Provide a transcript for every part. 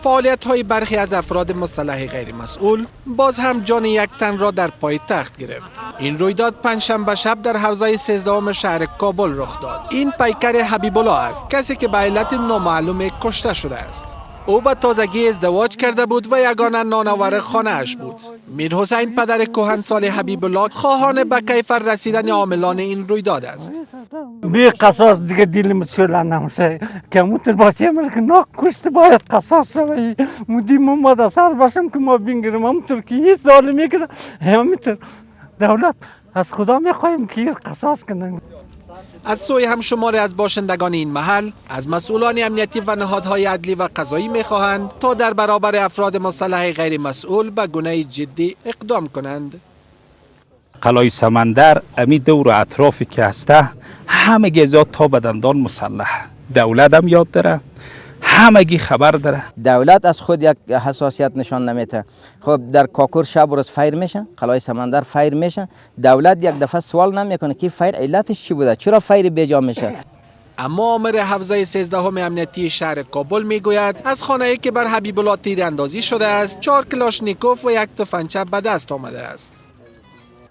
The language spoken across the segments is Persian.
فعالیت‌های برخی از افراد مسلح غیر مسئول باز هم جان یک تن را در پایتخت گرفت. این رویداد پنجشنبه شب در حوزه 13 شهر کابل رخ داد. این پیکر حبیب الله است، کسی که به علت نامعلوم کشته شده است. او به تازگی ازدواج کرده بود و یگانه نانآور خانه‌اش بود. میر حسین پدر کهنسال حبیب الله خواهان به کیفر رسیدن عاملان این رویداد است. بی قصاص دیگه دیلم شلن نمیشه که متر باشه که نه کشته باید قصاص شوی مدیم ما در سر باشم که ما بینگرم همونطور که هیچ ظالمی که همینطور دولت از خدا میخواهیم که قصاص کنن. از سوی هم شماری از باشندگان این محل از مسئولان امنیتی و نهادهای عدلی و قضایی میخواهند تا در برابر افراد مسلح غیر مسئول به گونه جدی اقدام کنند. قلعه سمندر امی دور و اطرافی که هسته همگی زیاد تا بدندان مسلح، دولت هم یاد داره، همگی خبر داره. دولت از خود یک حساسیت نشان نمیده. خب در کاکور شب و روز فایر میشن، قلعه سمندر فایر میشن، دولت یک دفعه سوال نمیکنه که فایر علتش چی بوده، چرا فایر بیجا میشه. اما آمر حوزه 13 امنیتی شهر کابل میگوید از خانه‌ای که بر حبیب الله تیراندازی شده است 4 کلاشنیکوف و 1 تفنگچه به دست آمده است.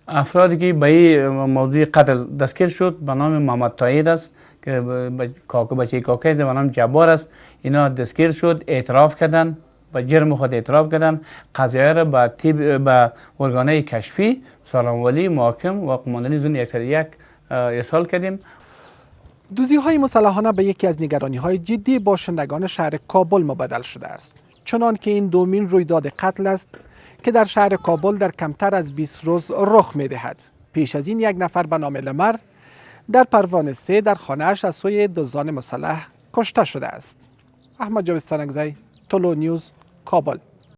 افرادی که به این موضوع قتل دستگیر شد به نام محمد طاهر است که بچه کاکای به نام جبار است. اینا دستگیر شد، اعتراف کردن، به جرم خود اعتراف کردن، قضیه را به ارگانهای کشفی سالم ولی محاکم و قماندانی زون 101 ارسال کردیم. دوزی‌های مسلحانه به یکی از نگرانی‌های جدی باشندگان شهر کابل مبدل شده است، چنان که این دومین رویداد قتل است که در شهر کابل در کمتر از 20 روز رخ می‌دهد. پیش از این یک نفر به نام لمر در پروانه 3 در خانه‌اش از سوی دزدان مسلح کشته شده است. احمد جاوید سانگزی، تولو نیوز، کابل.